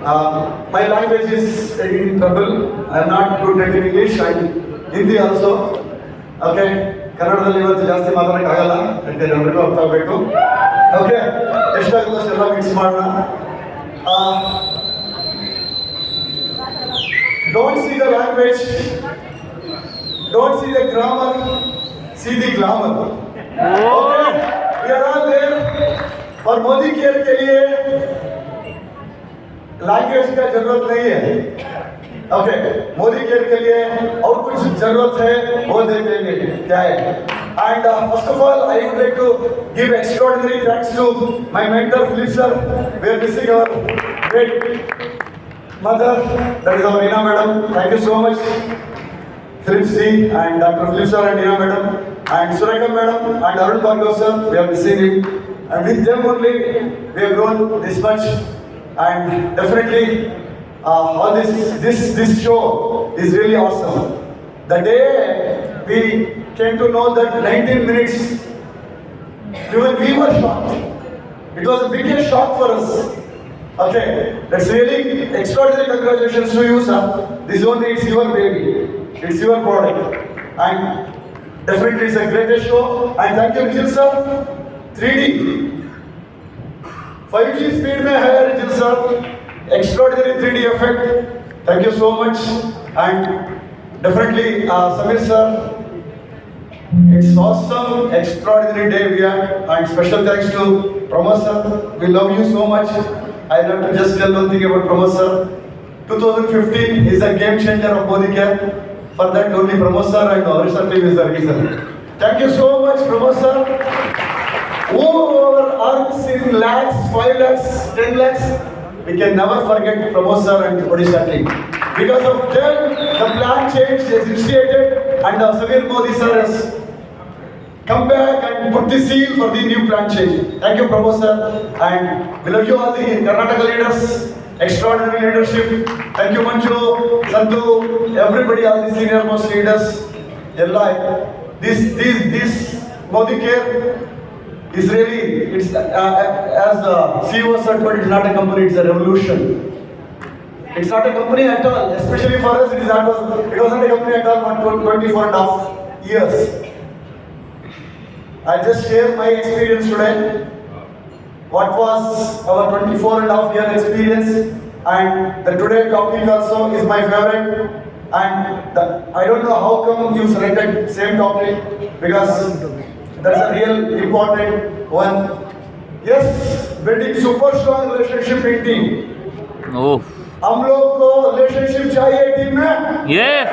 My language is in trouble. I am not good at English and Hindi also. Okay, ಕನ್ನಡದಲ್ಲಿ ಇವತ್ತು ಜಾಸ್ತಿ ಮಾತಾಡೋಕ್ಕಾಗಲ್ಲ, ಯಾಕಂದ್ರೆ ಎಲ್ರಿಗೂ ಅರ್ಥ ಆಗಬೇಕು. ಓಕೆ, ಎಷ್ಟಾಗುತ್ತೋ ಅಷ್ಟೆಲ್ಲ ಮಿಕ್ಸ್ ಮಾಡೋಣ. Don't see the language, don't see the grammar, see the glamour. Okay, we are all there for Modi care के लिए लैंग्वेज का जरूरत नहीं है. ओके, मोदी केयर के लिए और कुछ जरूरत है वो दे देंगे. क्या है? And first of all, I would like to give extraordinary thanks to my mentor Philip sir. We are missing our great mother, that is our Reena madam. Thank you so much, Philip C and Dr. Philip sir and Reena madam and Surekha madam and Arun Bhargav sir. We are missing him, and with them only we have grown this much. And definitely all this show is really awesome. The day we came to know that 19 minutes, even we were shocked. It was the biggest shock for us. Okay, that's really extraordinary. Congratulations to you, sir. This only, it's your baby, it's your product, and definitely it's a greatest show. And thank you, Vijil sir. 3D 5G speed में है रिजिल sir, extraordinary 3D effect. Thank you so much. And definitely Samir sir, it's awesome, extraordinary day we are. And special thanks to Pramod sir. We love you so much. I love to just tell one thing about Pramod sir. 2015 is a game changer of Modi Care. For that only Pramod sir and our team is the reason. Thank you so much, Pramod sir. Whoever earns in lakhs, 5 lakhs, 10 lakhs, we can never forget Pramod sir and Odisha team. Because of them, the plan change is initiated and Samir Modi sir has come back and put the seal for the new plan change. Thank you, Pramod sir. And we love you all the Karnataka leaders, extraordinary leadership. Thank you, Manju, Sandhu, everybody, all the senior most leaders. This Modi Care is really, it's as the CEO said, but it's not a company, it's a revolution. It's not a company at all, especially for us, it wasn't a company at all for 24 and a half years. I just share my experience today. What was our 24 and a half year experience, and the today topic also is my favorite. And I don't know how come you selected same topic, because that's a real important one. Yes, building super strong relationship in team. Oh. हम लोग को relationship चाहिए team में. Yes.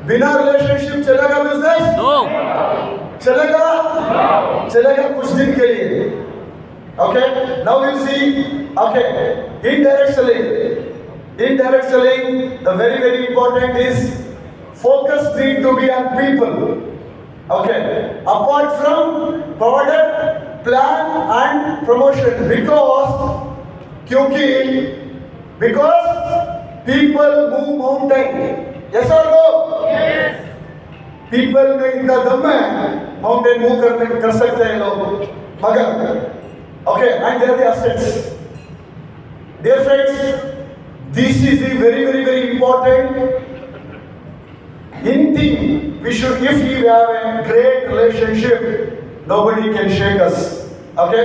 बिना relationship चलेगा business? No. चलेगा? चलेगा कुछ दिन के लिए. Okay. Now we'll see. Okay. Indirect selling. Indirect selling. The very important is focus need to be on people. Okay, apart from product, plan and promotion, because people move mountain. Yes or no? Yes. People में इतना दम है, mountain move कर सकते हैं लोग. मगर, okay, and they are the assets. Dear friends, this is the very important. In team, we should, if we have a great relationship, nobody can shake us. Okay?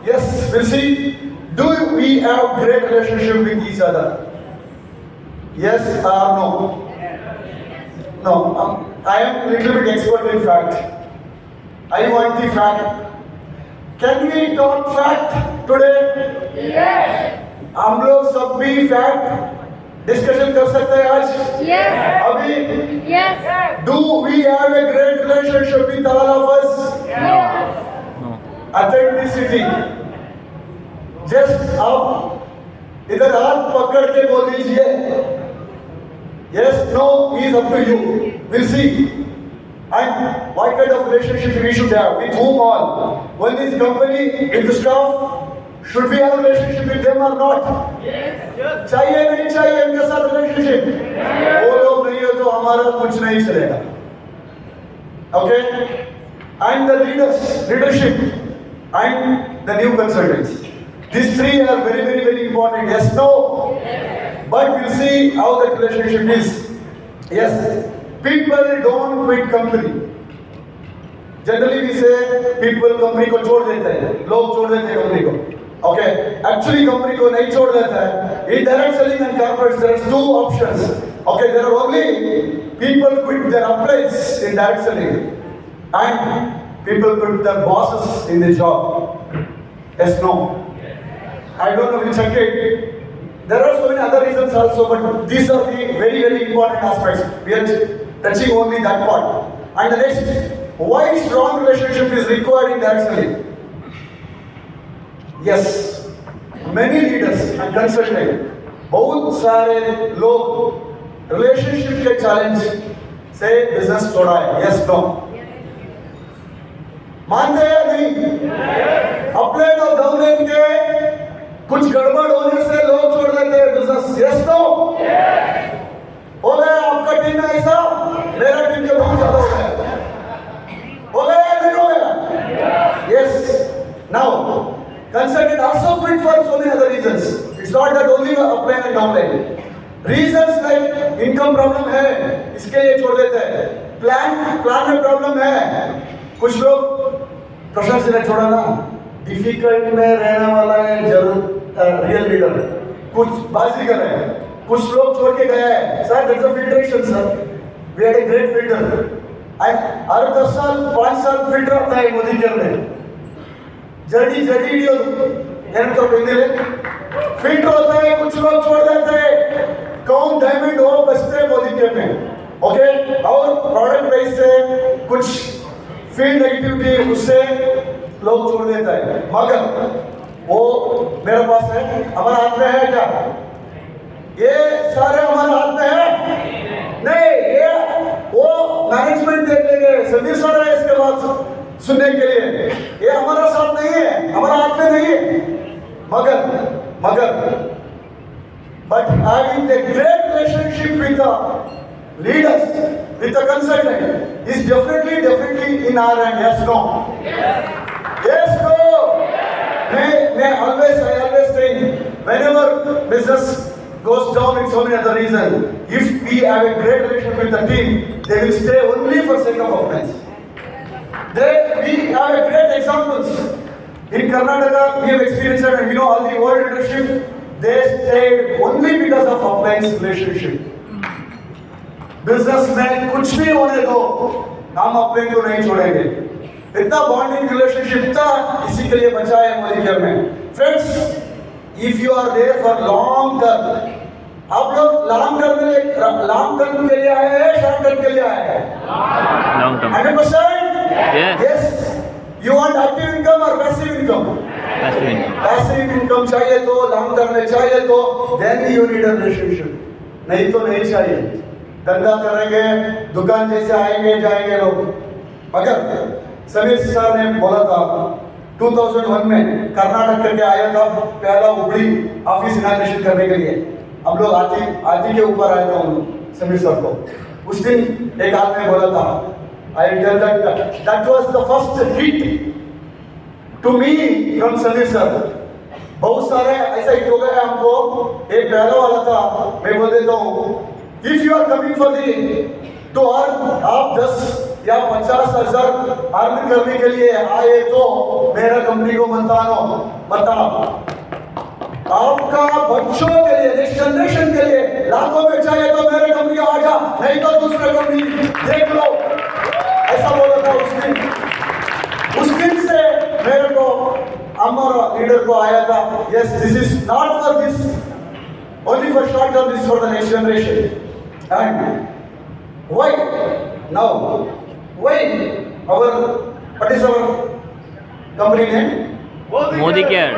Yes, we'll see. Do we have great relationship with each other? Yes or no? No. I am a little bit expert in fact. I want the fact. Can we talk fact today? Yes. हम लोग सब भी fact discussion कर सकते हैं आज? Yes. अभी? Yes. Do we have a great relationship with all of us? Yes. Authenticity. Just आप इधर हाथ पकड़ के बोल दीजिए. Yes, no, is up to you. We'll see. And what kind of relationship we should have with whom all? When this company, with the staff, should we have a relationship with them or not? Yes. चाहिए नहीं चाहिए इनके साथ relationship? वो लोग नहीं है तो हमारा कुछ नहीं चलेगा. Okay? And the leadership and the new consultants. These three are very, very, very important. Yes, no. But we'll see how that relationship is. Yes, people don't quit company. Generally we say people company को छोड़ देते हैं, लोग छोड़ देते हैं company को. Okay, actually company को नहीं छोड़ देता है. In direct selling and corporates there are two options. Okay, there are only people quit their employees in direct selling, and people quit their bosses in the job. Yes, no. I don't know, we'll check it. There are so many other reasons also, but these are the very, very important aspects. We are touching only that part. And the next, why strong relationship is required in direct selling? Yes, many leaders and consultants, बहुत सारे लोग relationship के challenge से business छोड़ा है. Yes, no. मानते हैं नहीं? अपलेन और डाउनलाइन के कुछ गड़बड़ होने से लोग छोड़ देते हैं बिजनेस. Yes no. हो गया आपका टीम में ऐसा, मेरा टीम के बहुत ज्यादा हो गया. हो गया नहीं हो गया? Yes. Now consultant also quit for so many other reasons. It's not that only upline and downline. Reasons like income problem है, इसके लिए छोड़ देते हैं. प्लान में प्रॉब्लम है. कुछ लोग प्रशासन से छोड़ा ना, डिफिकल्ट में रहने वाला है जरूर रियल लीडर. कुछ बाजी कर रहे हैं, कुछ लोग छोड़ के गए हैं. Sir that's a filtration sir. We had a great filter. हर 10 साल 5 साल फिल्टर आता है मोदी केयर में. जड़ी तो फिल्टर होता है. कुछ लोग छोड़ देते हैं. कौन डायमंड हो बचते हैं मोदी केयर में. ओके, और प्रोडक्ट प्राइस से कुछ फील्ड एक्टिविटी उससे लोग छोड़ देता है. मगर वो मेरे पास है, हमारे हाथ में है क्या? ये सारे हमारे हाथ में है नहीं. ये वो मैनेजमेंट देख लेंगे, सर्विस हो रहा है इसके बाद सुनने के लिए. ये हमारा साथ नहीं है, हमारा हाथ में नहीं है. मगर but having a great relationship with the leaders, with the consultant is definitely in our hand. Yes, no. Yes, no. I always think whenever business goes down with so many other reasons, if we have a great relationship with the team, they will stay only for sake of offense. We have a great examples. In Karnataka, we have experienced it, and we know all the old leadership, they stayed only because of offense relationship. Business में कुछ भी होने दो, हम अपने को नहीं छोड़ेंगे. इतना बॉन्डिंग रिलेशनशिप था, इसी के लिए बचा है मोदी केयर में. Friends, if you are there for long term, आप लोग लॉन्ग टर्म के लिए आए हैं, शॉर्ट टर्म के लिए आए हैं? Long term. 100%? Yes. You want active income और पैसिव इनकम? पैसिव इनकम चाहिए तो, लॉन्ग टर्म में चाहिए तो, then you need a relationship. नहीं तो नहीं चाहिए. धंधा करेंगे, दुकान जैसे आएंगे जाएंगे लोग. मगर समीर सर ने बोला था 2001 में कर्नाटक करके आया था, पहला हुबली ऑफिस इनॉग्रेशन करने के लिए. हम लोग आती के ऊपर आए थे समीर सर को. उस दिन एक आदमी बोला था, I tell that was the first hit to me from Sameer sir. बहुत सारे ऐसा हिट हो गया हमको. एक पहला वाला था, मैं बोल देता हूँ, if you are coming for the to earn, आप 10 या 50,000 अर्न करने के लिए आए तो मेरा कंपनी को बताओ. आपका बच्चों के लिए, नेक्स्ट जनरेशन के लिए लाखों में चाहिए तो मेरे कंपनी आ जा, नहीं तो दूसरे कंपनी देख लो. ऐसा बोला था उस दिन. उस दिन से मेरे को हमारा लीडर को आया था, yes this is not for this only for short term, this is for the next generation. And why now? Why what is our company name? Modi Care.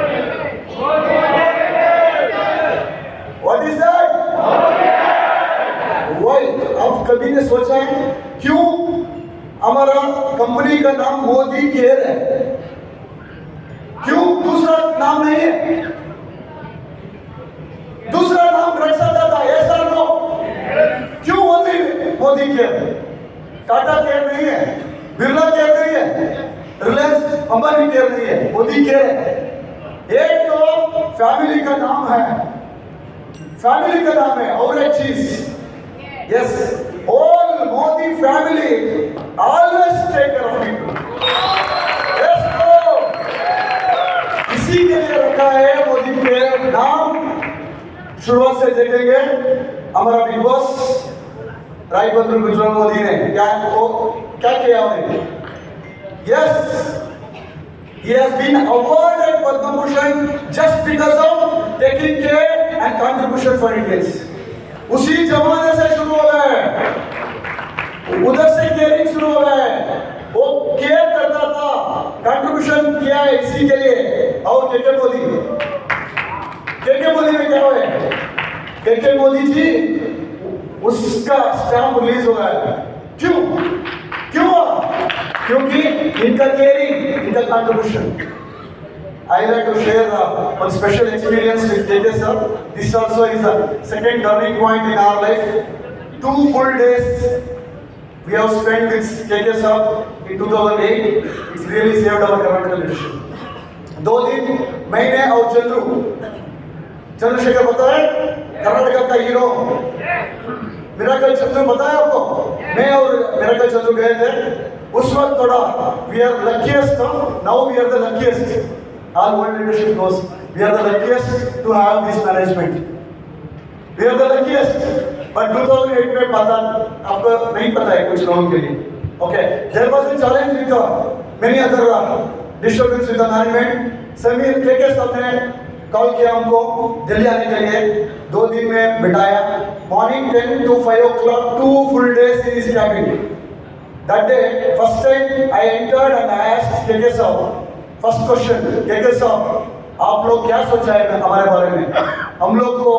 What is that? Why? आप कभी ने सोचा है क्यों हमारा company का नाम Modi care है? क्यों दूसरा नाम नहीं है? दूसरा नाम रख सकता था, ऐसा नो. क्यों only Modi care? Tata care नहीं है, बिरला केयर नहीं है, रिलायंस अंबानी केयर नहीं है, मोदी केयर है. एक तो फैमिली का नाम है, फैमिली का नाम है और एक चीज, yes, all Modi family always take care of people. Yes, तो इसी के लिए रखा है मोदी के नाम। शुरुआत से देखेंगे हमारा बिग बॉस रायबंदर गुजराल मोदी ने क्या किया उन्हें। Yes, he has been awarded Padma Bhushan just because of taking care and contribution for Indians. उसी जमाने से शुरू हो गया है, उधर से केयरिंग शुरू हो गया है। वो केयर करता था, कंट्रीब्यूशन किया है इसी के लिए। और के मोदी में क्या हुआ है? के मोदी जी उसका स्टैम्प रिलीज हो गया है। क्यों हुआ? क्योंकि इनका केयरिंग, इनका contribution. I like to share one special experience with KK sir. This also is a second turning point in our life. 2 full days we have spent with KK sir in 2008. It's really saved our Karnataka leadership. 2 दिन मैंने और चंद्रशेखर पता है कर्नाटका का hero miracle चंद्र पता है आपको? मैं और मिराकल चंद्र गए थे उस वक्त। थोड़ा we are luckiest now we are the luckiest. All world leadership knows we are the luckiest to have this management. We are the luckiest. But 2008 में पता आपको नहीं पता है कुछ लोगों के लिए. Okay, there was a challenge with many other disturbance with the management. Sameer के साहब ने कॉल किया हमको दिल्ली आने के लिए। 2 दिन में बिठाया, morning 10 to 5 o'clock, 2 full days in his cabin. That day, first time I entered and I asked KK साहब, फर्स्ट क्वेश्चन, केके साहब आप लोग क्या सोचा है हमारे बारे में? हम लोग को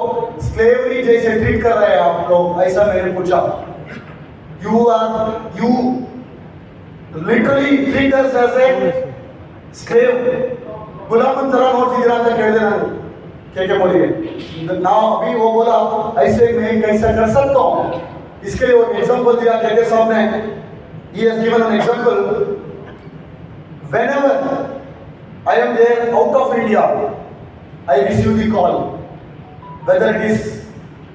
स्लेवरी जैसे ट्रीट कर रहे हैं आप लोग, ऐसा मैंने पूछा। You literally treat us as a slave. गुलाम तरह ನೋಡ್ತಿದ್ದೀರಾ ಅಂತ ಕೇಳಿದೆ ನಾನು केके मोदी के। now अभी वो बोला ऐसे मैं कैसा कर सकता हूँ, इसके लिए वो एग्जांपल दिया केके साहब ने। he has given an example. Whenever I am there out of India, I receive the call, whether it is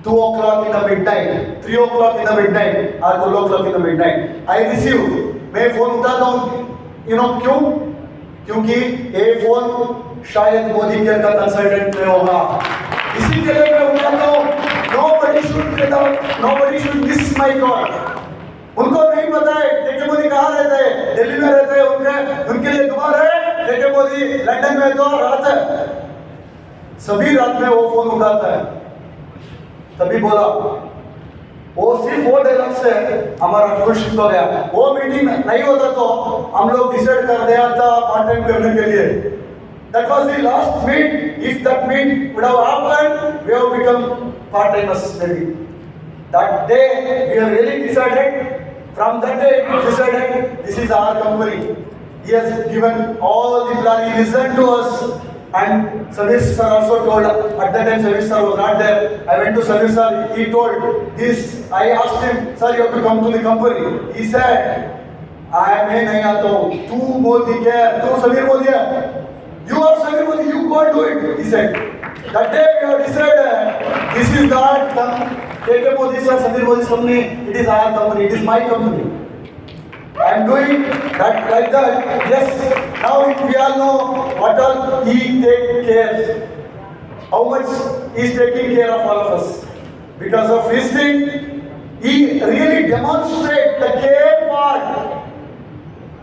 2 o'clock in the midnight, 3 o'clock in the midnight, or 12 o'clock in the midnight. I receive, मैं phone उठाता हूँ, you know क्यों? क्योंकि ये phone शायद Modi care का consultant में होगा, इसी के लिए मैं उठाता हूँ। Nobody should miss my call. उनको नहीं पता है केके मोदी कहाँ रहते हैं, दिल्ली में रहते हैं, उनके लिए दुआ है। केके मोदी लंदन में तो रात है, सभी रात में वो फोन उठाता है। तभी बोला वो सिर्फ वो डायलॉग से हमारा फुल शिफ्ट हो गया। वो मीटिंग नहीं होता तो हम लोग डिसाइड कर दिया था पार्ट टाइम करने के लिए। That was the last meet. If that meet would have happened, we have become part timers maybe. That day we have really decided. From that day we decided this is our company. He has given all the plan. He listened to us. And Samir sir also told, at that time Samir sir was not there. I went to Samir sir, he told this. I asked him, sir, you have to come to the company. He said, मैं नहीं आता हूँ, तू मोदी क्या, तू समीर मोदी है, you are Samir Modi, you go and do it. He said, that day we have decided, this is not KK Modi sir, Samir Modi's company, it is our company, it is my company. I am doing that like that. Yes, now we all know what all he takes care, how much he is taking care of all of us. Because of his thing, he really demonstrates the care part.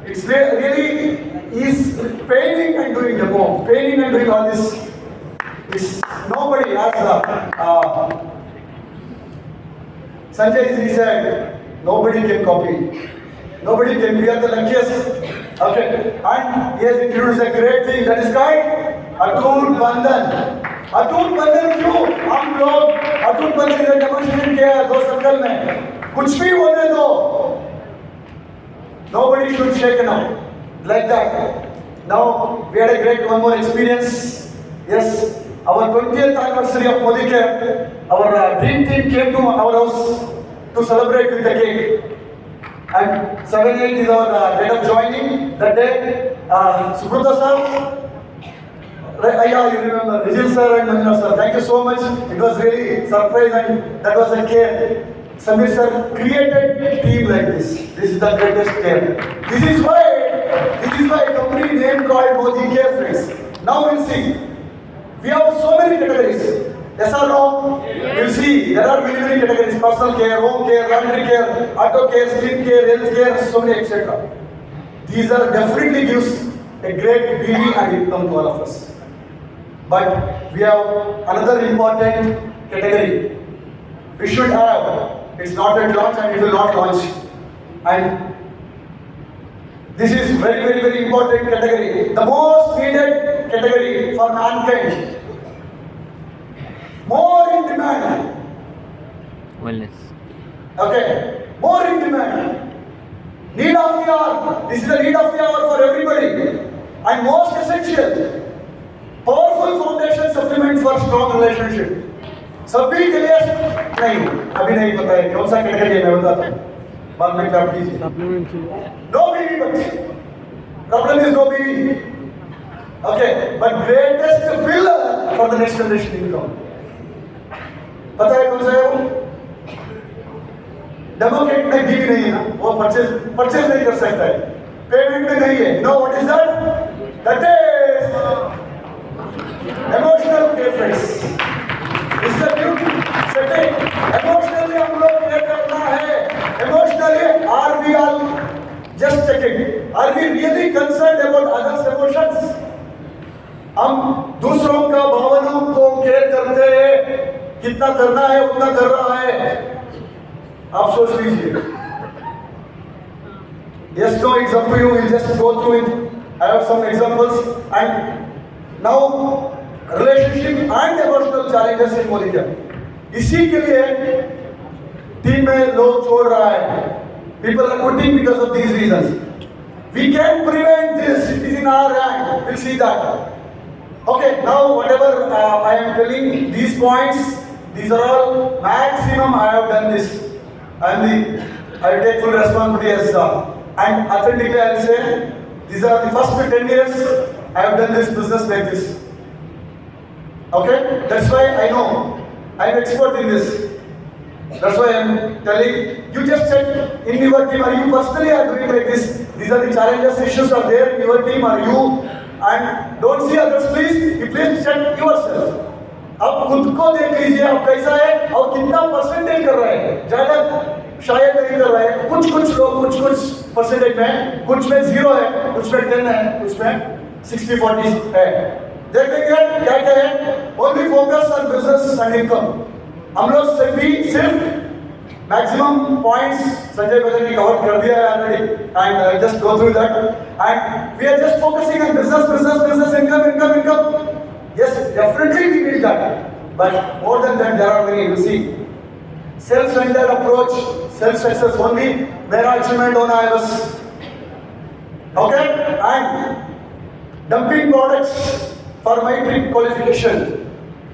It's really is paining and doing all this. It's nobody has Sanjay Ji said, nobody can copy. Nobody can. We are the luckiest. Okay. And he has introduced a great thing that is called अटूट बंधन। अटूट बंधन क्यों? हम लोग अटूट बंधन का डेमोन्स्ट्रेशन किया 2 सर्कल में। कुछ भी होने दो, nobody should shake now like that. Now we had a great one more experience. Yes, our 20th anniversary of Modi Care, our dream team came to our house to celebrate with the cake. And 7/8 is our date of joining. That day, Subrata sir, Yeah, you remember Vijay sir and Manjunath sir. Thank you so much. It was really surprise and that was a care. Samir sir created team like this. This is the greatest care. This is why company name called Modi Care Friends. Now we'll see. We have so many categories. Yes or no? We'll see. There are many categories: personal care, home care, laundry care, auto care, skin care, health care, so many etc. These are definitely gives a great BV and income to all of us. But we have another important category. We should have. It's not at launch and it will not launch. And this is very important category. The most needed category for mankind. More in demand. Wellness. Okay. More in demand. Need of the hour. This is the need of the hour for everybody. And most essential. Powerful foundation supplement for strong relationship. सभी के लिए नहीं, अभी नहीं पता है कौन सा कैटेगरी है, मैं बताता हूँ बाद में क्या कीजिए. No BV, but problem is no BV. Okay, but greatest pillar for the next generation income. पता है कौन सा है वो? डेमोक्रेट में BV नहीं है ना, वो परचेज नहीं कर सकता है, पेमेंट में नहीं है. No, what is that? That is emotional preference. This is a new setting. Emotionally हम लोग क्या करना है? Emotionally are we all just checking? Are we really concerned about others' emotions? हम दूसरों का भावनाओं को केयर करते हैं, कितना करना है उतना कर रहा है. आप सोच लीजिए. Yes, no, it's up to you. We'll just go through it. I have some examples and now relationship and emotional challenges in Modi क्या. इसी के लिए टीम में लोग छोड़ रहा है. People are quitting because of these reasons. We can prevent this. It is in our hand. We'll see that. Okay, now whatever I am telling these points, these are all maximum. I have done this. I will take full responsibility as and authentically I will say these are the first 10 years I have done this business like this. Okay, that's why I know I am expert in this. That's why I am telling you. Just check in your team. Are you personally are doing like this? These are the challenges, issues are there in your team. Are you? And don't see others, please. You please check yourself. आप खुद को देख लीजिए, आप कैसा है और कितना परसेंटेज कर रहे हैं. ज्यादा शायद नहीं कर रहे हैं. कुछ लोग कुछ परसेंटेज में, कुछ में 0 है, कुछ में 10 है, कुछ में 60-40 है. देखेंगे क्या है. Only focus on business and income. हम लोग सभी सिर्फ मैक्सिमम पॉइंट्स संजय भगत ने कवर कर दिया है already and just go through that and we are just focusing on business income. Yes, definitely we need that. But more than that, there are many. You see, self-centered approach, self-success only. मेरा achievement होना है बस. Okay, and dumping products for my qualification,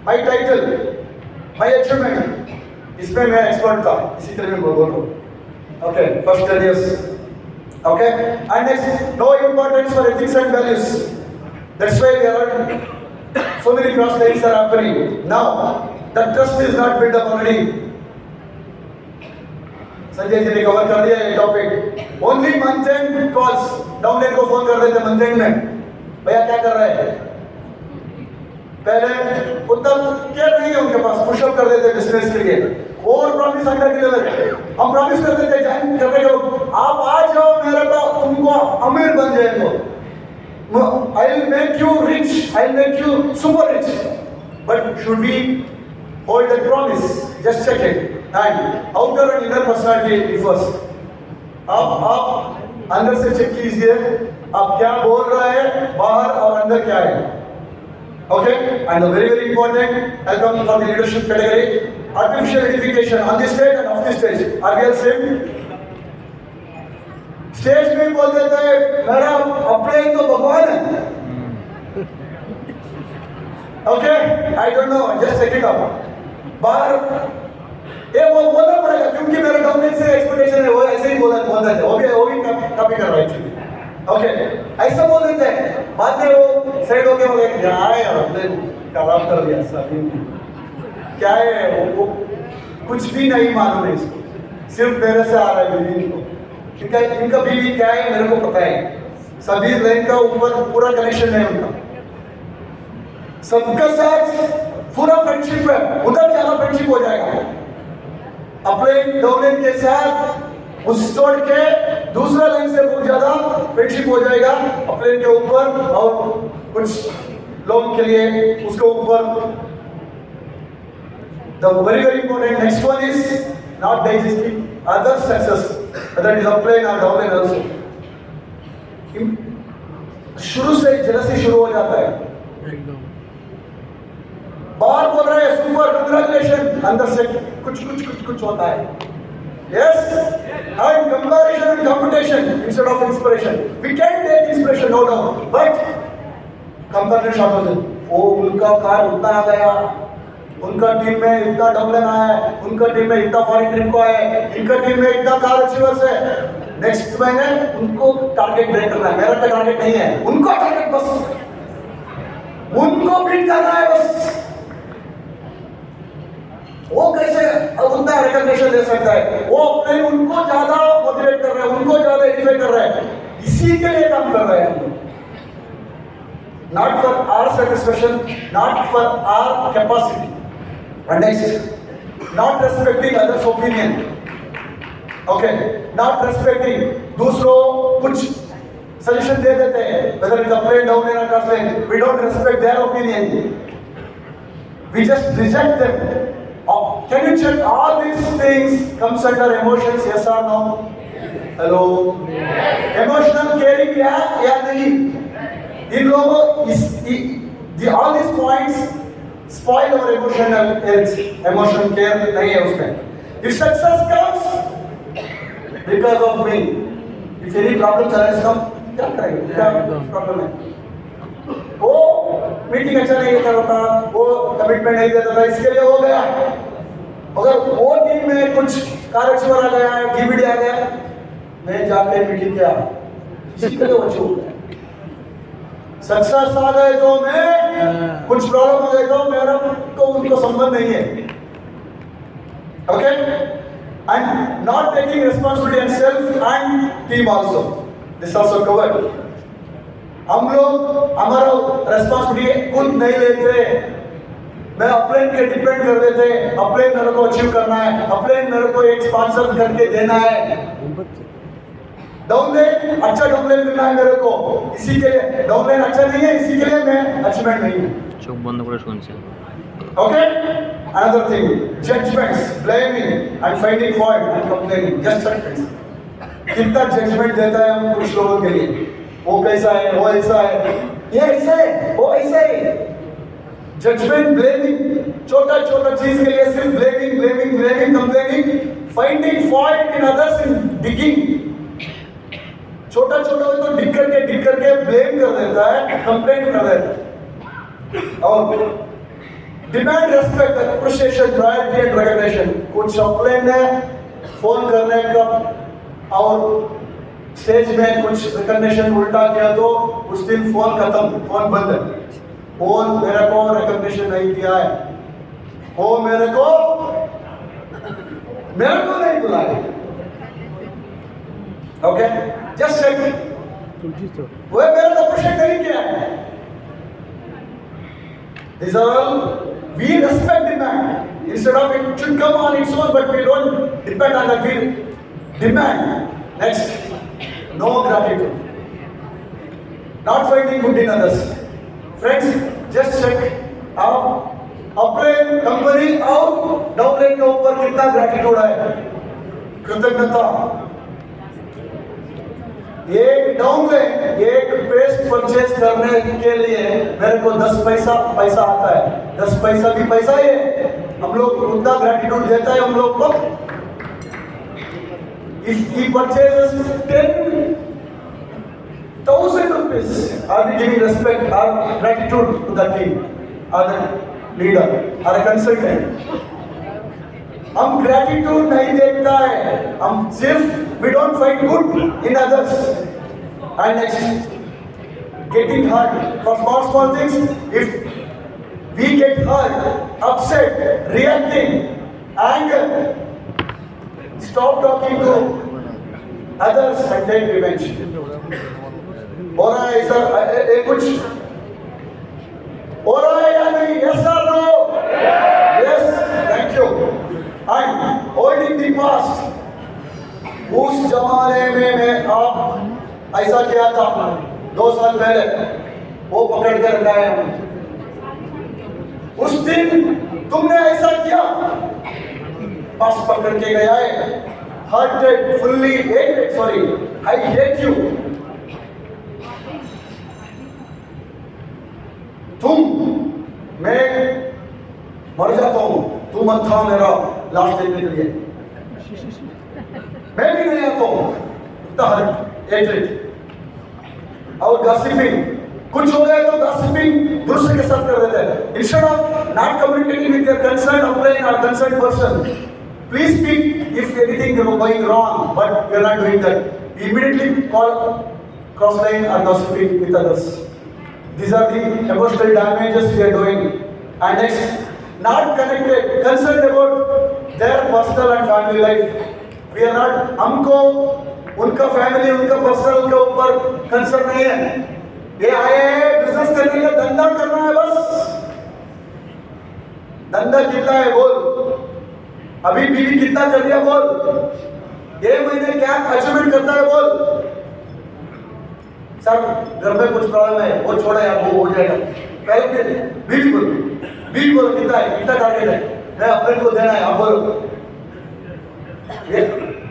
my title, my achievement. इसमें मैं expert था. इसी तरह मैं बोल रहा हूँ. Okay, first 10 years. Okay, and next, no importance for ethics and values. That's why we are. So many cross lines are happening. Now, the trust is not built up already. Sanjay ji ने cover कर दिया ये topic. Only month end calls. Downline को phone कर देते month and में. भैया क्या कर रहे हैं? पहले उतना केयर नहीं है उनके पास. पुशअप कर देते बिजनेस के लिए. और प्रॉमिस अंडर के लेवल. हम प्रॉमिस कर देते ज्वाइन करने के. आप आ जाओ मेरे को, तुमको अमीर बन जाएंगे. I will make you rich. I will make you super rich. But should we hold that promise? Just check it. And outer and inner personality differs. आप अंदर से चेक कीजिए. आप क्या बोल रहे हैं बाहर और अंदर क्या है. Okay. And the very important. I'll come for the leadership category. Artificial edification on this stage and off this stage. Are we all same? Stage में बोल देते हैं मेरा अपने तो भगवान है. Okay, I don't know, just check it out. बाहर ये वो बोलना पड़ेगा क्योंकि मेरा डाउनलाइन से एक्सपेक्टेशन है. वो ऐसे ही बोलता है. वो भी कॉपी कर रहा है एक्चुअली. ओके ऐसा बोल देते हैं, बाद में वो साइड होके बोले क्या है आपने खराब कर दिया सभी ने। क्या है वो कुछ भी नहीं मालूम है इसको, सिर्फ मेरे से आ रहा है बीवी को। इनका बीवी क्या है मेरे को पता है, सभी लाइन का ऊपर पूरा कनेक्शन है उनका, सबका साथ पूरा फ्रेंडशिप है, उधर ज्यादा फ्रेंडशिप हो जाएगा। अपने डोमेन के साथ उस छोड़ के दूसरा लाइन से बहुत ज्यादा फ्रेंडशिप हो जाएगा अपने के ऊपर, और कुछ लोगों के लिए उसके ऊपर। The very important next one is not digesting other success, whether it is upline or downline also. शुरू से जलसी शुरू हो जाता है, बाहर बोल रहे हैं सुपर कंग्रेचुलेशन, अंदर से कुछ होता है। Yes, and comparison and competition instead of inspiration. We can take inspiration no doubt, but comparison short हो जाए, वो उनका कार उतना आ गया, उनका टीम में इतना डबलन आया है, उनका टीम में इतना फॉरेन ट्रिप को है, इनका टीम में इतना कार अचीवर्स है, नेक्स्ट महीने उनको टारगेट ब्रेक करना है, मेरा तो टारगेट नहीं है, उनको टारगेट बस उनको बीट करना है बस। वो कैसे उतना रिकॉग्निशन दे सकता है, वो अपने उनको ज्यादा मोटिवेट कर रहे हैं, उनको ज्यादा एडिफाई कर रहे हैं, इसी के लिए काम कर रहे हैं हम लोग। Not for our satisfaction, not for our capacity. And next, not respecting others' opinion. Okay, not respecting दूसरों कुछ suggestion दे देते हैं, whether it's up and down or cross line, we don't respect their opinion. We just reject them. Can you check all these things comes under emotions? Yes or no? Hello. Emotional caring है या नहीं? इन लोगों all these points spoil our emotional health, emotional care नहीं है उसमें। If success comes because of me, if any problem challenges come, क्या करेंगे? क्या प्रॉब्लम है? वो मीटिंग अच्छा नहीं कर रहा था, वो कमिटमेंट नहीं देता था, इसके लिए हो गया। अगर वो टीम में कुछ कार्यक्षमता आ गया, डीबीडी आ गया, मैं जाके मीटिंग किया, इसी के लिए वो चूक गया। सक्सेस आ गए तो मैं, कुछ प्रॉब्लम हो गए तो मेरा तो उनको संबंध नहीं है। Okay, and not taking responsibility and self and team also, this also covered. हम लोग हमारा रिस्पॉन्सिबिलिटी खुद नहीं लेते, मैं अपने के डिपेंड कर देते, अपने मेरे को अचीव करना है, अपने मेरे को एक स्पॉन्सर करके देना है, डाउनलाइन अच्छा डाउनलाइन मिलना है मेरे को, इसी के लिए डाउनलाइन अच्छा नहीं है, इसी के लिए मैं अचीवमेंट नहीं हूँ। चोक बंद करे सुनছে। Okay, another thing, judgments, blaming and finding fault and complaining, just judgments। कितना जजमेंट देता है हम कुछ लोगों के लिए, वो कैसा है, वो ऐसा है, ये ऐसा है, वो ऐसा है। जजमेंट, ब्लेमिंग, छोटा छोटा चीज के लिए सिर्फ blaming blaming blaming, complaining, finding fault in others in digging. छोटा छोटा तो डिग करके ब्लेम कर देता है, कंप्लेंट कर देता है। और demand respect, appreciation, priority and recognition. कुछ अपने है फोन करने का और स्टेज में कुछ रिकॉग्निशन उल्टा किया तो उस दिन फोन खत्म, फोन बंद है। फोन मेरे को रिकॉग्निशन नहीं दिया है, वो मेरे को नहीं बुलाया। ओके, जस्ट चेक, वो मेरा तो अप्रिशिएट नहीं किया है। These are all, we respect demand. Instead of it should come on its own, but we don't depend on that. We demand. Next, no gratitude. Not finding good in others. Friends, just check आप अपने company और downline के ऊपर कितना gratitude है, कृतज्ञता। एक downline एक पेस्ट परचेज करने के लिए मेरे को 10 पैसा आता है, 10 पैसा भी पैसा ही है, हम लोग उतना ग्रेटिट्यूड देता है हम लोग को। If he purchases 10,000 rupees, are we giving respect or gratitude to the team or the leader or a consultant? हम ग्रेटिट्यूड नहीं देखता है, हम सिर्फ we don't find good in others, And next, getting hurt for small things. If we get hurt, upset, reacting, anger, stop talking to others and take revenge. हो रहा है sir कुछ हो रहा है या नहीं? Yes or no? Yes, thank you. And holding the past. उस जमाने में आप ऐसा किया था 2 साल पहले, वो पकड़ कर रखा है। उस दिन तुमने ऐसा किया, पास पकड़ के गया है। Hurted, fully hated, sorry, I hate you. मैं मर जाता हूं, तू मत था मेरा लास्ट देखने के लिए, मैं भी नहीं आता हूं। इतना हेटेड और गॉसिपिंग, कुछ हो गया तो गॉसिपिंग दूसरे के साथ कर देते हैं। Instead of not communicating with your concern upline और concern person, please speak if anything is going wrong, but you are not doing that. Immediately call cross line और gossiping with others. These are the emotional damages we are doing. And next, not connected, concerned about their personal and family life. We are not, हमको उनका family, उनका personal के ऊपर concern नहीं है। ये आए हैं बिजनेस करने का, धंधा करना है बस। धंधा कितना है बोल, अभी बीवी कितना कर दिया बोल, ये महीने क्या अचीवमेंट करता है बोल। सर घर में कुछ प्रॉब्लम है, वो छोड़ा यार, वो हो जाएगा। पहले बीवी बोलो कितना है, कितना टारगेट है, मैं अपने को देना है, आप बोलो। ये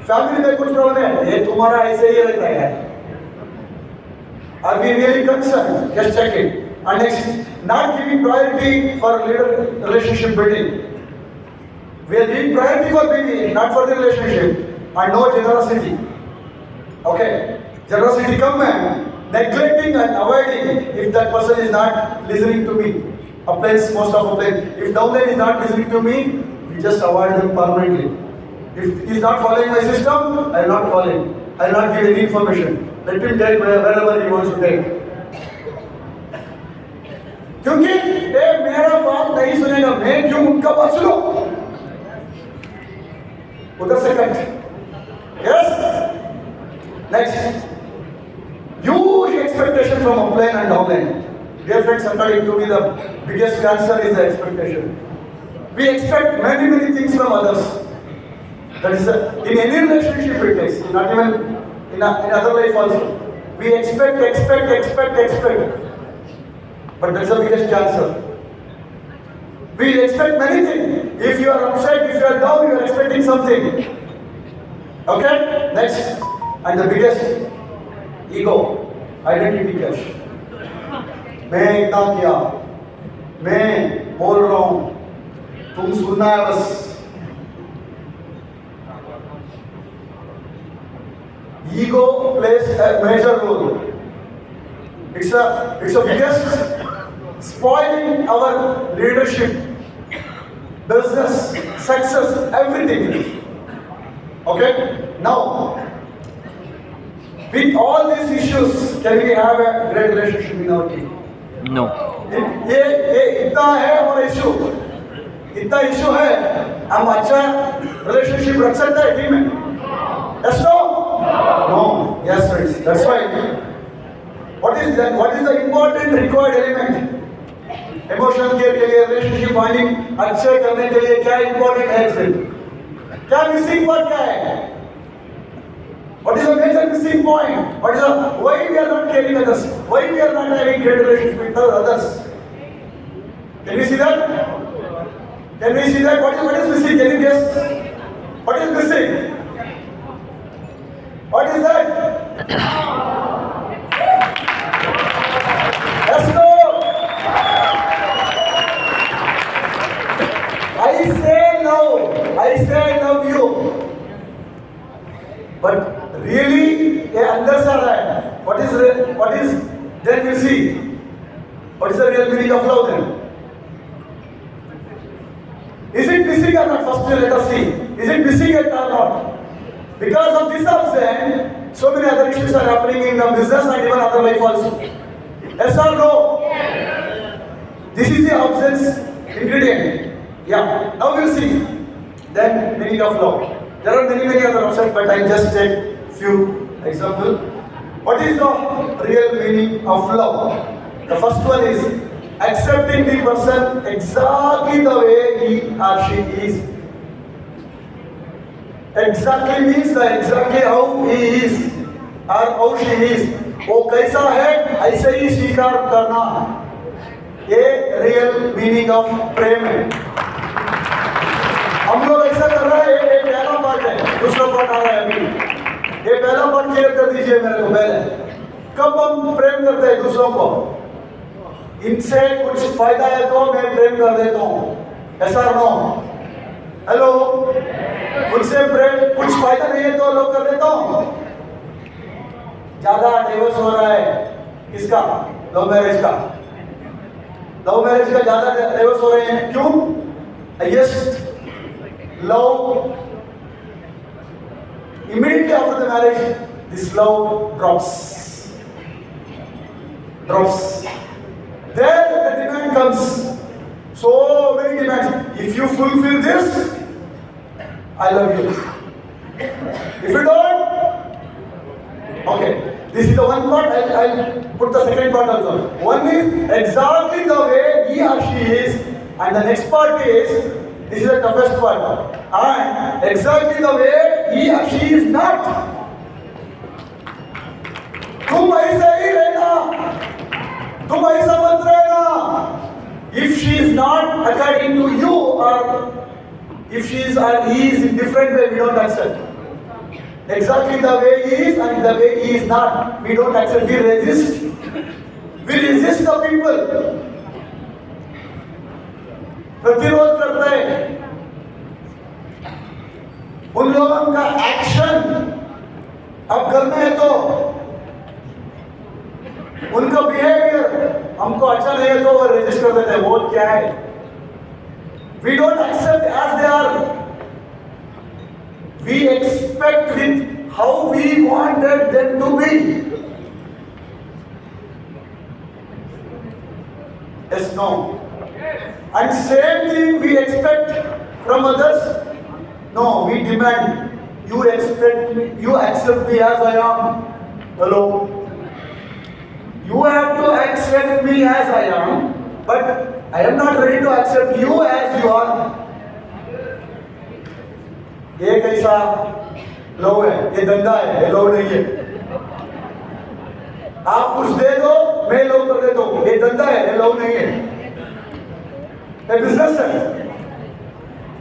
फैमिली में कुछ प्रॉब्लम है, ये तुम्हारा ऐसे ही रहता है। Are we really concerned? Just check it. And next, not giving priority for relationship building. We are giving priority for BB, not for the relationship. And no generosity. Okay, generosity come man. Neglecting and avoiding if that person is not listening to me. Applies most of applies. If downline is not listening to me, we just avoid them permanently. If he is not following my system, I will not call him. I will not give any information. Let him take wherever he wants to take. क्योंकि ये मेरा बात नहीं सुनेगा, मैं क्यों उनका बात सुनूं? उधर से cut. Yes. Next. Huge expectation from upline and downline. Dear friends, according to me, the biggest cancer is the expectation. We expect many things from others. That is, in any relationship it takes, not even in other life also. We expect. But that's the biggest cancer. We expect many things. If you are upset, if you are down, you are expecting something. Okay? Next. And the biggest ego, identity clash. मैं इतना किया, मैं बोल रहा हूं, तुम सुनना है बस. Ego plays a major role. It's a biggest spoiling our leadership, business, success, everything. Okay? Now, with all these issues, can we have a great relationship in our team? No. ये इतना है हमारा इशू, इतना issue है, हम अच्छा relationship रख सकते हैं टीम में? Yes, no? No. Yes, friends. That's why. What is the important required element? Emotional care के लिए, relationship bonding अच्छे करने के लिए क्या important है इसमें? क्या missing part क्या है? What is the major missing point? Why we are not caring others? Why we are not having great relationship with others? Can we see that? Can we see that? What is missing? Can you guess? What is missing? What is that? Let's go. I say love you. But really, ये अंदर से आ रहा है. What is then you see? What is the real meaning of love then? Is it missing or not? First let us see. Is it missing or not? Because of this absence, so many other issues are happening in the business and even other life also. Yes or no? This is the absence ingredient. Yeah. Now we'll see. Then meaning of love. There are many other options, but I just take few example. What is the real meaning of love? The first one is accepting the person exactly the way he or she is. Exactly means the exactly how he is or how she is. वो कैसा है ऐसे ही स्वीकार करना, ये real meaning of प्रेम है. हम लोग ऐसा कर रहे हैं, ये पहला पार्ट है, दूसरा पार्ट आ रहा है अभी. ये पहला पार्ट क्लियर कर दीजिए मेरे को पहले. कब हम प्रेम करते हैं दूसरों को? इनसे कुछ फायदा है तो मैं प्रेम कर देता हूँ. ऐसा नो? हेलो, उनसे प्रेम कुछ फायदा नहीं है तो लोग कर देता हूँ. ज्यादा डिवोर्स हो रहा है किसका? लव मैरिज का. लव मैरिज का ज्यादा डिवोर्स हो रहे हैं. क्यों? Highest love immediately after the marriage, this love drops. Then the demand comes, so many demands. If you fulfill this, I love you. If you don't, okay, this is the one part. I'll put the second part also. One is exactly the way he or she is, and the next part is, this is the toughest part, and exactly the way he or she is not. तुम ऐसे ही रहना, तुम ऐसा मत रहना. If she is not according to you, or if she is or he is in different way, we don't accept. Exactly the way he is and the way he is not, we don't accept. We resist. We resist the people. प्रतिरोध करते हैं. उन लोगों का action अब करना है तो उनका बिहेवियर हमको अच्छा नहीं है तो वो रेजिस्ट कर देते हैं. वो क्या है? We don't accept as they are. We expect with how we wanted them to be. Yes no? And same thing we expect from others. No, we demand. You expect me, you accept me as I am. Hello. You have to accept me as I am, but I am not ready to accept you as you are. ये कैसा love है? ये धंधा है, ये love नहीं है. आप कुछ दे दो, मैं लव कर देता हूँ. ये धंधा है, ये लव नहीं है. A business,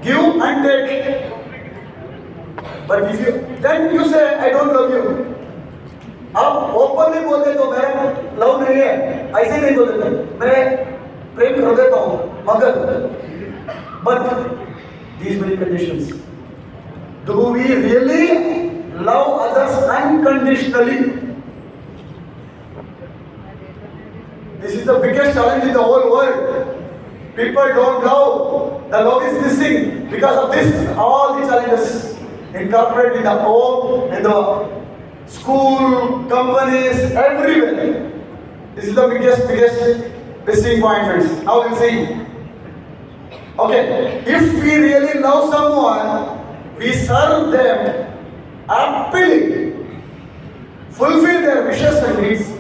give and take. But if you then you say I don't love you, आप ओपनली बोल देते हो मेरा लव नहीं है, ऐसे नहीं बोल देते, मैं प्रेम कर देता हूँ, मगर but these many conditions. Do we really love others unconditionally? This is the biggest challenge in the whole world. People don't love. The love is missing. Because of this, all the challenges incorporated in the home, in the school, companies, everywhere. This is the biggest missing point, friends. Now we'll see. Okay, if we really love someone, we serve them happily, fulfill their wishes and needs.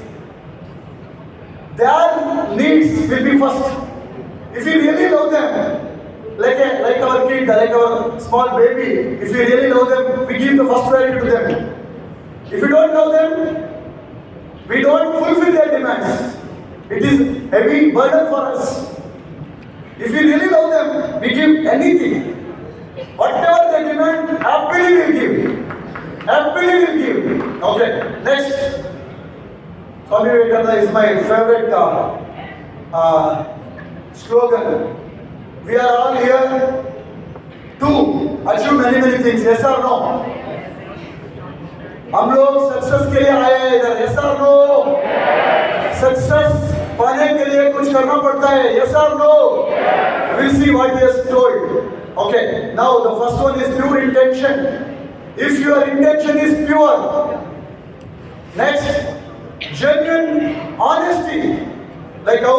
Their needs will be first. If we really love them, like our kid, like our small baby, if we really love them, we give the first priority to them. If we don't love them, we don't fulfill their demands. It is heavy burden for us. If we really love them, we give anything. Whatever they demand, happily we'll give. Happily we'll give. Okay, next. Swami Vivekananda is my favorite slogan. We are all here to achieve many things. Yes or no? हम लोग success के लिए आए हैं इधर. Yes or no? Success पाने के लिए कुछ करना पड़ता है. Yes or no? We'll see what he has told. Okay. Now the first one is pure intention. If your intention is pure, Next, genuine honesty. Like how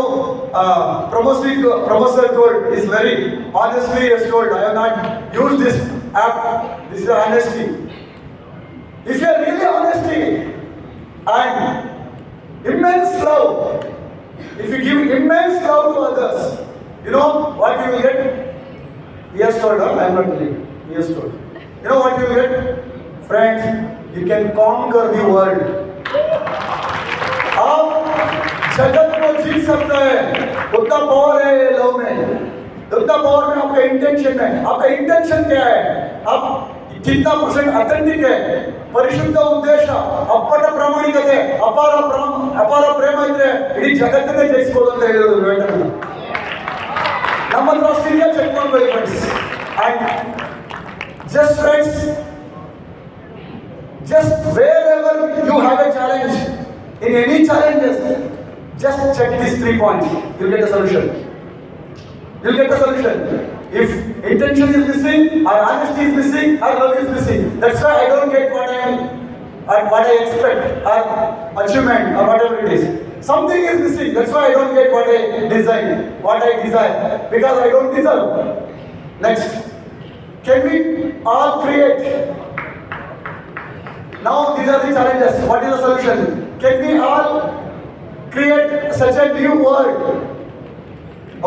Promosar told, is very honestly he has told, I have not used this app. This is honesty. If you are really honesty and immense love, if you give immense love to others, you know what you will get? He has told, I am not telling you. He has told. You know what you will get? Friends, you can conquer the world. आप जगत को जीत सकते हैं, उतना power है love में, उतना power में आपका इंटेंशन है. आपका इंटेंशन क्या है? आप कितना परसेंट अथेंटिक है? ಪರಿಶುದ್ಧ ಉದ್ದೇಶ, ಅಪ್ಪಟ ಪ್ರಾಮಾಣಿಕತೆ, ಅಪಾರ ಪ್ರೇಮ ಇದ್ರೆ ಇಡೀ ಜಗತ್ತನ್ನೇ ಜಯಿಸಬಹುದು ಅಂತ ಹೇಳಿದ್ರು ವಿವೇಕಾನಂದ. ನಮ್ಮ ಹತ್ರ ಅಷ್ಟಿದೆಯಾ ಚೆಕ್ ಮಾಡ್ಕೊಳ್ಳಿ friends. And just friends, just wherever you have a challenge, in any challenges, just check these 3 points. You'll get a solution. You'll get a solution. If intention is missing, or honesty is missing, or love is missing, that's why I don't get what I am, or what I expect, or achievement, or whatever it is. Something is missing. That's why I don't get what I desire, because I don't deserve. Next, can we all create? Now these are the challenges. What is the solution? Can we all create such a new world?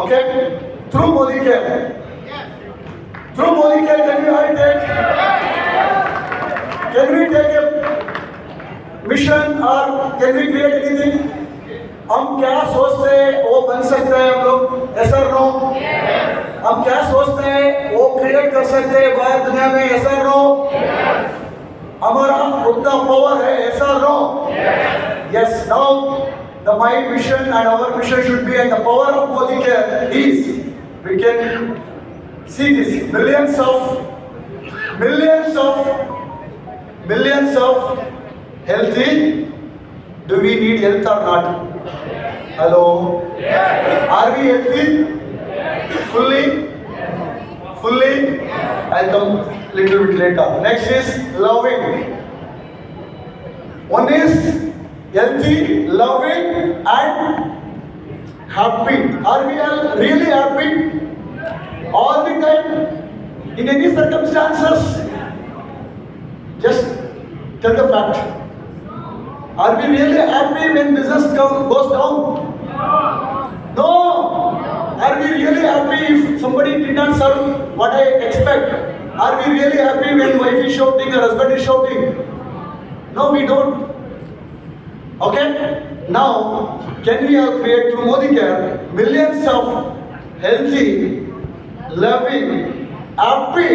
Okay? Through Modi Care. Through Modi Care, can we all take a mission, or can we create anything? हम क्या सोचते हैं वो बन सकते हैं हम लोग, yes or no? हम क्या सोचते हैं वो क्रिएट कर सकते हैं बाहर दुनिया में, yes or no? हमारा उतना पावर है, yes or no? Yes. Now my mission and our mission should be, and the power of Modi Care is, we can see this millions of healthy. Do we need health or not? Hello? Yes. Are we healthy? Fully? I'll come little bit later. Next is loving. One is healthy, loving, and happy. Are we all really happy all the time in any circumstances? Just tell the fact. Are we really happy when business goes down? No. Are we really happy if somebody did not serve what I expect? Are we really happy when wife is shouting or husband is shouting? No, we don't. Okay? Now, can we all create through Modi Care millions of healthy, loving, happy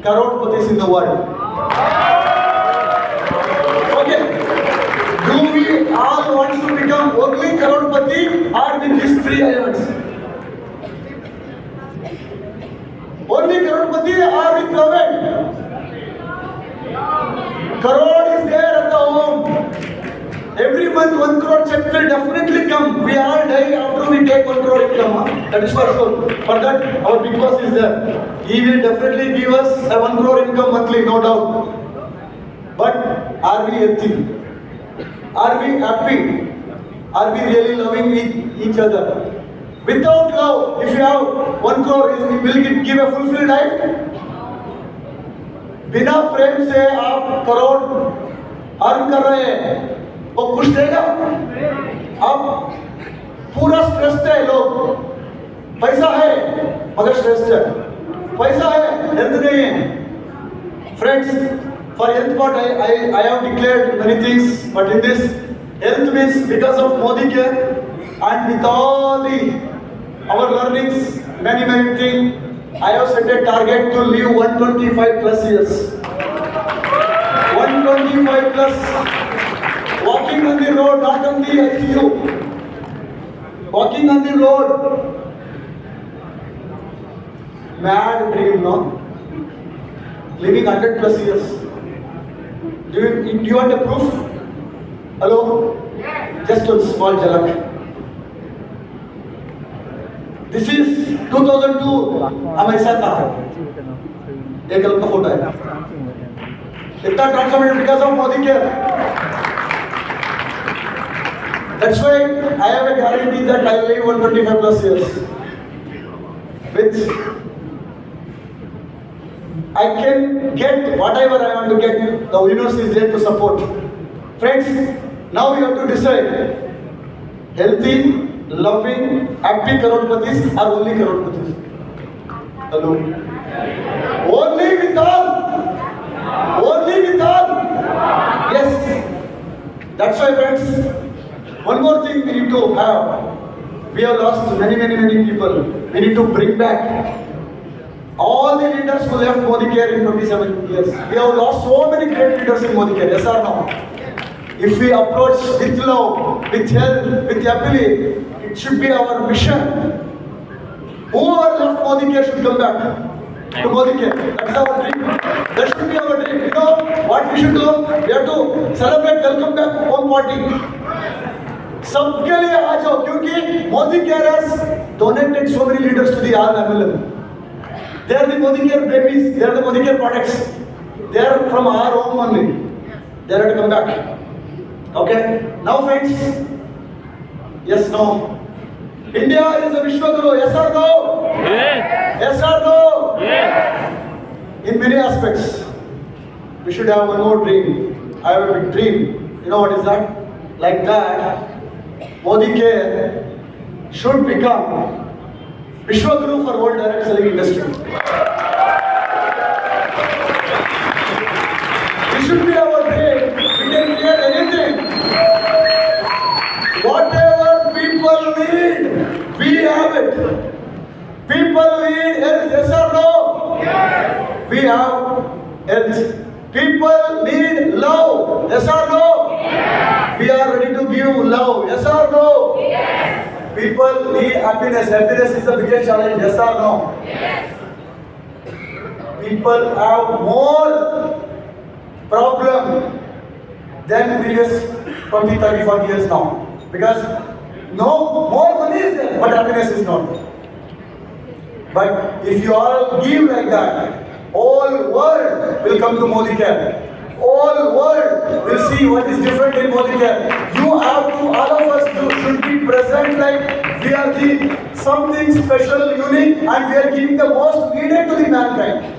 crorepati's in the world? Okay? Do we all want to become only crorepati, or with these 3 elements? Only crorepati or with government? Crore is there at the home. Every month 1 crore check will definitely come. We all die after we take 1 crore income. That is for sure. For that, our big boss is there. He will definitely give us a 1 crore income monthly, no doubt. But are we healthy? Are we happy? Are we really loving each other? Without love, if you have 1 crore, will it give a fulfilled life? बिना प्रेम से आप crore earn कर रहे हैं, वो खुश रहेगा? अब पूरा स्ट्रेस है लोग. पैसा है मगर स्ट्रेस है, पैसा है हेल्थ नहीं है. Friends, for health part I have declared many things, but in this health means because of Modi Care and with all our learnings, many things, I have set a target to live 125 plus years. 125 plus. Walking on the road, not on the ICU. Walking on the road. Mad dream, no? Living 100 plus years. Do you want a proof? Hello? Just a small jhalak. This is 2002. हम ऐसा था. एक कल का photo है. इतना transformation because of Modi Care. That's why I have a guarantee that I will live 125 plus years. With I can get whatever I want to get. The universe is there to support. Friends, now you have to decide. Healthy, loving, happy crorepati's or only crorepati's? Hello? Only with all. Only with all. Yes. That's why, friends, one more thing we need to have. We have lost many people. We need to bring back all the leaders who left Modi care in 27 years. We have lost so many great leaders in Modi care. Yes or no? If we approach with love, with help, with ability, it should be our mission. Whoever left Modi care should come back to Modi care. That's our dream. That should be our dream. You know what we should do? We have to celebrate welcome back home party. सबके लिए आ जाओ क्योंकि Modi care has donated so many leaders to the MLM. They are the Modi care babies. They are the Modi care products. They are from our home only. They are to come back. Okay. Now, friends. Yes, no. India is a Vishwaguru. Yes or no? Yes. Yes or no? Yes. In many aspects, we should have one more dream. I have a big dream. You know what is that? Like that, Modi care should become Vishwaguru for world direct selling industry. This should be our dream. We can create anything. Whatever people need, we have it. People need health, yes or no? Yes. We have health. People need love, yes or no? Yes. We are ready to give love, yes or no? Yes. People need happiness. Happiness is the biggest challenge, yes or no? Yes. People have more problem than previous 20, 30, 40 years now. Because no more money is there, but happiness is not there. But if you all give like that, all world will come to Modi care. All world will see what is different in Modi care. You have to, all of us should be present like we are the something special, unique, and we are giving the most needed to the mankind.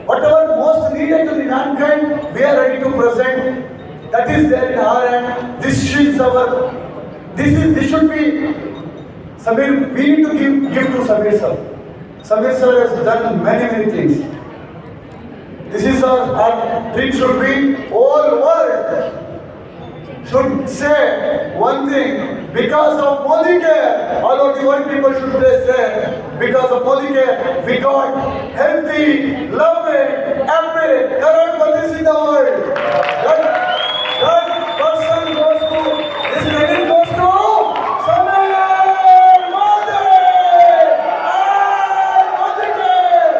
Whatever most needed to the mankind, we are ready to present. That is there in our hand. This should be Samir. We need to give to Samir sir. Samir sir has done many things. This is our dream should be all world should say one thing. Because of Modi care, all of the world people should say, because of Modi care, we got healthy, loving, happy, crorepati's in the world. That person goes to, this credit goes to Samir Modi and Modi care.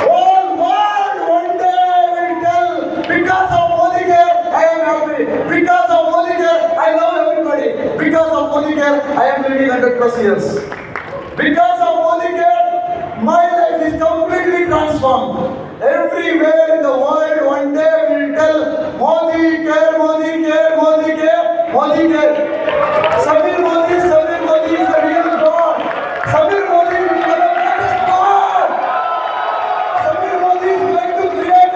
All world one day will tell, because of Modi care, I am happy. Because of Modi care, I love everybody. Because of Modi care, I am living 100 plus years. Because of Modi care, my life is completely transformed. Everywhere in the world, one day will tell Modi care, Modi care, Modi care, Modi care. Samir Modi is the real God. Samir Modi is the greatest God. Samir Modi is going to create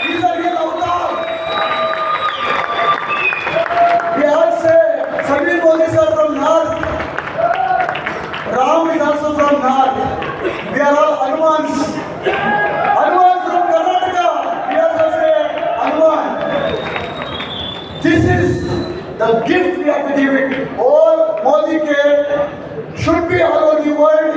he is a real avatar. We all say Samir Modi are from North. Ram is also from North. We are all Hanumans. Hanuman from Karnataka. We also say Hanuman. This is the gift we have to give it. All Modi care should be all over the world